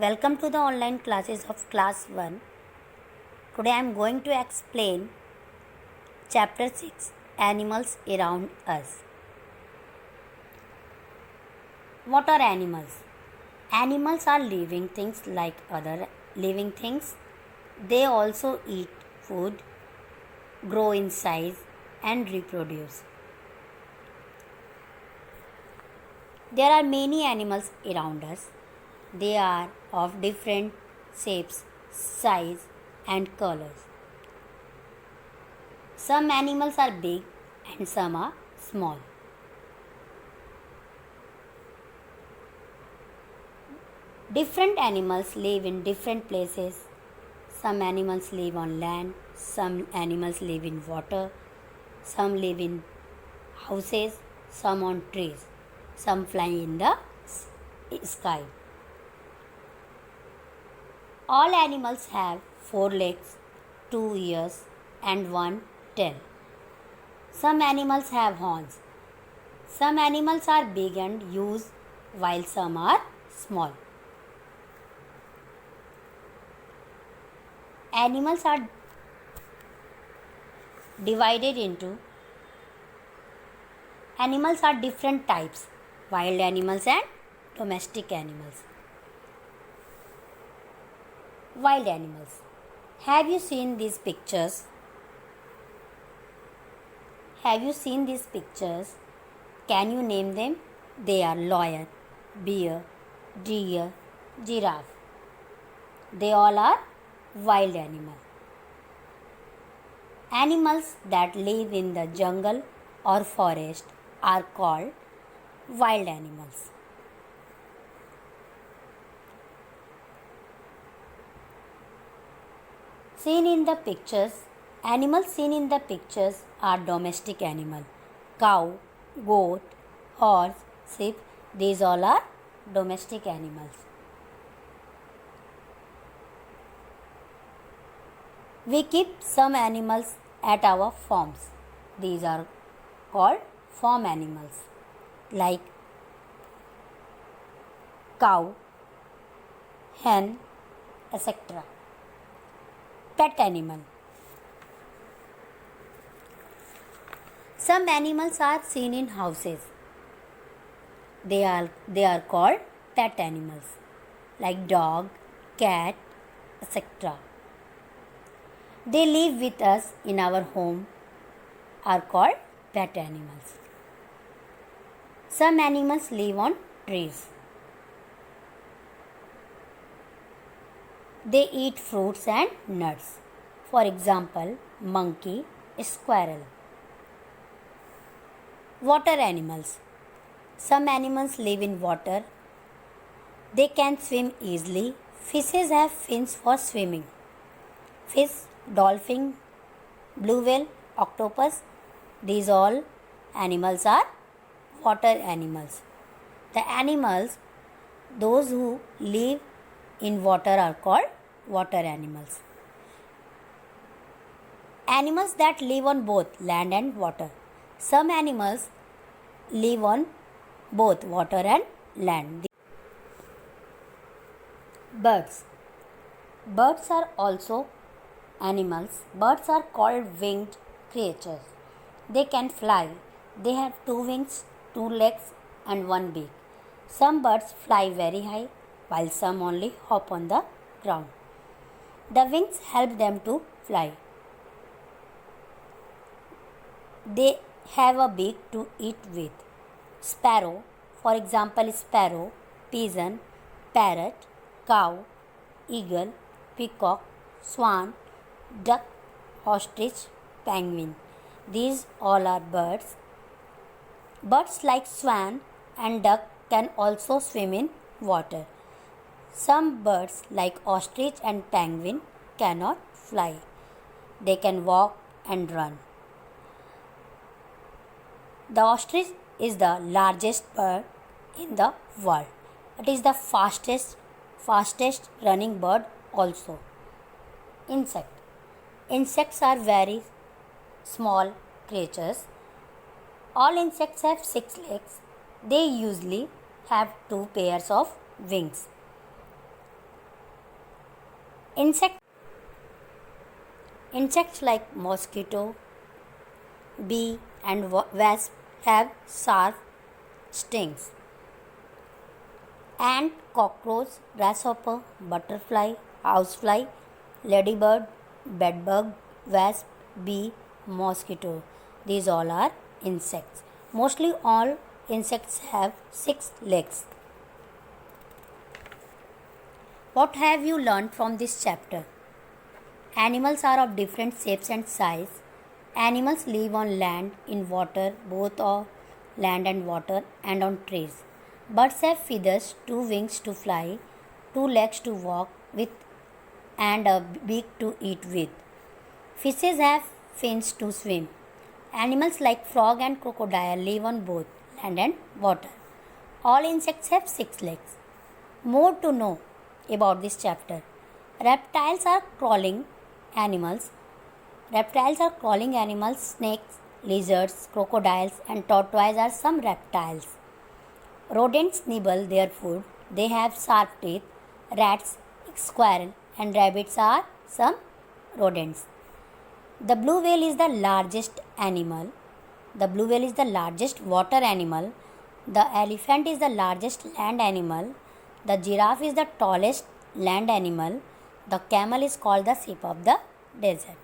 Welcome to the online classes of class 1. Today I am going to explain chapter 6, Animals Around Us. What are animals? Animals are living things like other living things. They also eat food, grow in size and reproduce. There are many animals around us. They are of different shapes, size and colors. Some animals are big and some are small. Different animals live in different places. Some animals live on land, some animals live in water, some live in houses, some on trees, some fly in the sky. All animals have 4 legs, 2 ears, and 1 tail. Some animals have horns. Some animals are big and used, while some are small. Animals are different types: wild animals and domestic animals. Wild animals. Have you seen these pictures? Can you name them? They are lion, bear, deer, giraffe. They all are wild animals. Animals that live in the jungle or forest are called wild animals. Animals seen in the pictures are domestic animals. Cow, goat, horse, sheep, these all are domestic animals. We keep some animals at our farms. These are called farm animals like cow, hen, etc. Pet animal. Some animals are seen in houses. They are called pet animals like dog, cat, etc. They live with us in our home are called pet animals. Some animals live on trees. They eat fruits and nuts. For example, monkey, squirrel. Water animals. Some animals live in water. They can swim easily. Fishes have fins for swimming. Fish, dolphin, blue whale, octopus, these all animals are water animals. Those who live in water are called water animals. Animals that live on both land and water. Some animals live on both water and land. Birds. Birds are also animals. Birds are called winged creatures. They can fly. They have 2 wings, 2 legs, and 1 beak. Some birds fly very high, while some only hop on the ground. The wings help them to fly. They have a beak to eat with. Sparrow, for example, sparrow, pigeon, parrot, cow, eagle, peacock, swan, duck, ostrich, penguin. These all are birds. Birds like swan and duck can also swim in water. Some birds like ostrich and penguin cannot fly. They can walk and run. The ostrich is the largest bird in the world. It is the fastest running bird also. Insect. Insects are very small creatures. All insects have 6 legs. They usually have 2 pairs of wings. Insect, insects like mosquito, bee, and wasp have sharp stings. Ant, cockroach, grasshopper, butterfly, housefly, ladybird, bedbug, wasp, bee, mosquito. These all are insects. Mostly all insects have 6 legs. What have you learned from this chapter? Animals are of different shapes and size. Animals live on land, in water, both on land and water, and on trees. Birds have feathers, 2 wings to fly, 2 legs to walk with, and a beak to eat with. Fishes have fins to swim. Animals like frog and crocodile live on both land and water. All insects have 6 legs. More to know about this chapter. Reptiles are crawling animals. Reptiles are crawling animals. Snakes, lizards, crocodiles, and tortoises are some reptiles. Rodents nibble their food. They have sharp teeth. Rats, squirrel, and rabbits are some rodents. The blue whale is the largest animal. The blue whale is the largest water animal. The elephant is the largest land animal. The giraffe is the tallest land animal. The camel is called the sheep of the desert.